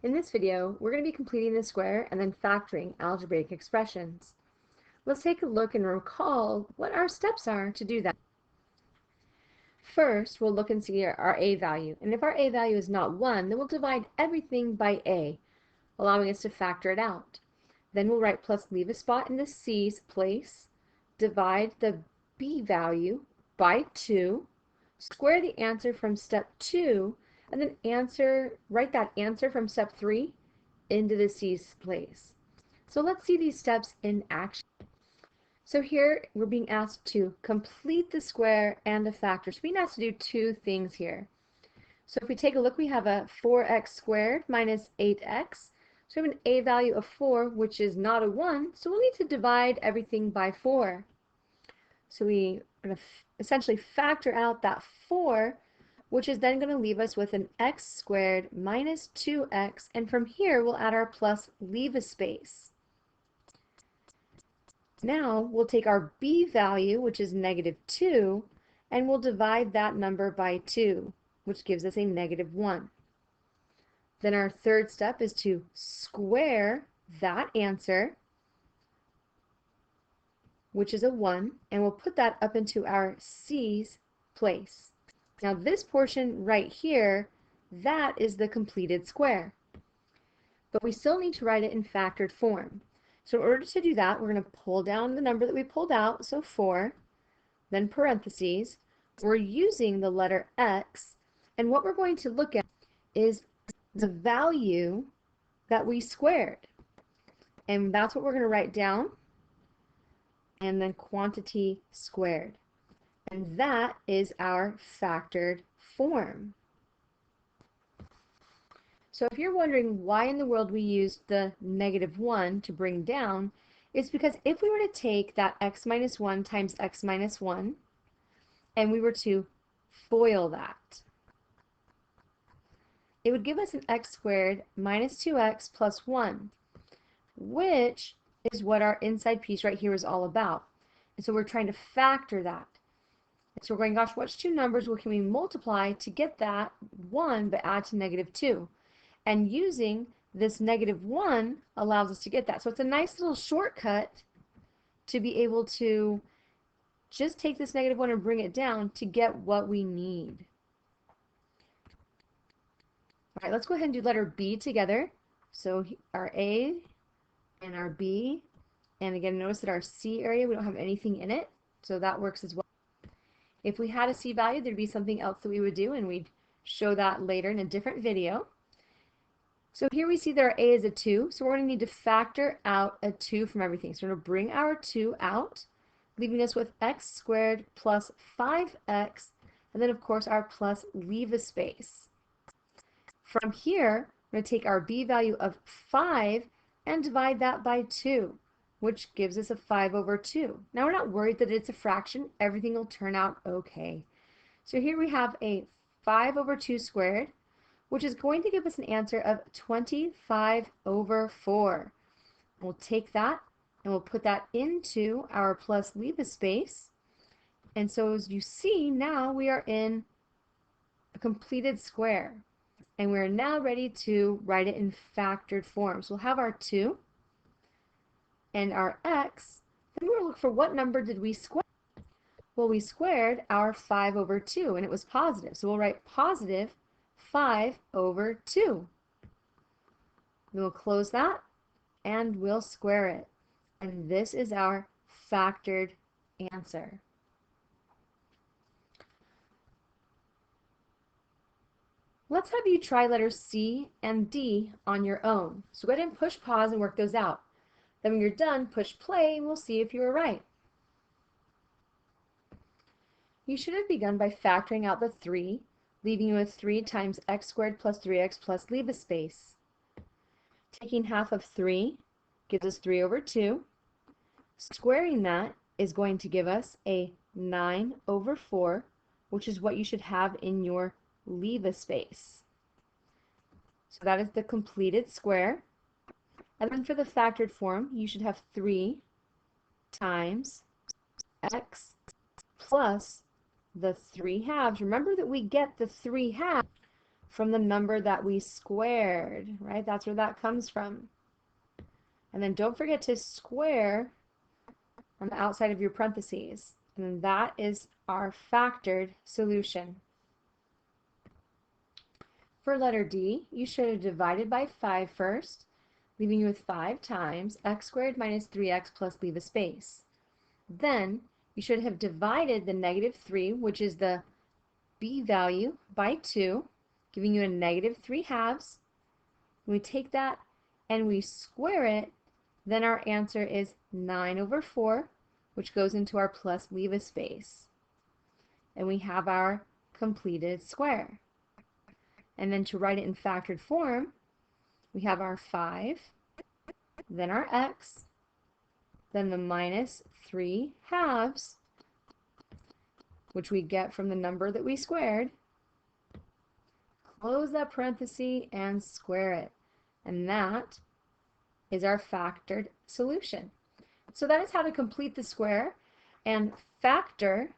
In this video, we're going to be completing the square and then factoring algebraic expressions. Let's take a look and recall what our steps are to do that. First, we'll look and see our a value, and if our a value is not 1, then we'll divide everything by a, allowing us to factor it out. Then we'll write plus leave a spot in the c's place, divide the b value by 2, square the answer from step 2, and then write that answer from step 3 into the c's place. So let's see these steps in action. So here we're being asked to complete the square and a factor. So we're being asked to do two things here. So if we take a look, we have a 4x squared minus 8x. So we have an a value of 4, which is not a 1, so we'll need to divide everything by 4. So we are going to essentially factor out that 4, which is then going to leave us with an x squared minus 2x, and from here we'll add our plus leave a space. Now we'll take our b value, which is negative 2, and we'll divide that number by 2, which gives us a negative 1. Then our third step is to square that answer, which is a 1, and we'll put that up into our c's place. Now this portion right here, that is the completed square. But we still need to write it in factored form. So in order to do that, we're going to pull down the number that we pulled out, so 4, then parentheses. We're using the letter x, and what we're going to look at is the value that we squared. And that's what we're going to write down, and then quantity squared. And that is our factored form. So if you're wondering why in the world we used the negative 1 to bring down, it's because if we were to take that x minus 1 times x minus 1, and we were to FOIL that, it would give us an x squared minus 2x plus 1, which is what our inside piece right here is all about. And so we're trying to factor that. So we're going, gosh, which two numbers can we multiply to get that 1 but add to negative 2? And using this negative 1 allows us to get that. So it's a nice little shortcut to be able to just take this negative 1 and bring it down to get what we need. All right, let's go ahead and do letter B together. So our A and our B, and again, notice that our C area, we don't have anything in it, so that works as well. If we had a C value, there'd be something else that we would do, and we'd show that later in a different video. So here we see that our A is a 2, so we're going to need to factor out a 2 from everything. So we're going to bring our 2 out, leaving us with x squared plus 5x, and then of course our plus leave a space. From here, we're going to take our b value of 5 and divide that by 2, which gives us a 5 over 2. Now we're not worried that it's a fraction. Everything will turn out okay. So here we have a 5 over 2 squared, which is going to give us an answer of 25 over 4. We'll take that and we'll put that into our plus leave a space. And so as you see, now we are in a completed square. And we're now ready to write it in factored form. So we'll have our 2 and our x. Then we're going to look for what number did we square. Well, we squared our 5 over 2, and it was positive. So we'll write positive 5 over 2. Then we'll close that, and we'll square it. And this is our factored answer. Let's have you try letters C and D on your own. So go ahead and push pause and work those out. Then when you're done, push play and we'll see if you were right. You should have begun by factoring out the 3, leaving you with 3 times x squared plus 3x plus leave a space. Taking half of 3 gives us 3 over 2. Squaring that is going to give us a 9 over 4, which is what you should have in your leave a space. So that is the completed square. And then for the factored form, you should have 3 times x plus the 3 halves. Remember that we get the 3 halves from the number that we squared, right? That's where that comes from. And then don't forget to square on the outside of your parentheses. And that is our factored solution. For letter D, you should have divided by 5 first, leaving you with 5 times x squared minus 3x plus leave a space. Then you should have divided the negative 3, which is the b value, by 2, giving you a negative 3 halves. When we take that and we square it, then our answer is 9 over 4, which goes into our plus leave a space. And we have our completed square. And then to write it in factored form, we have our 5, then our x, then the minus 3 halves, which we get from the number that we squared. Close that parenthesis and square it. And that is our factored solution. So that is how to complete the square and factor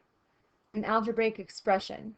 an algebraic expression.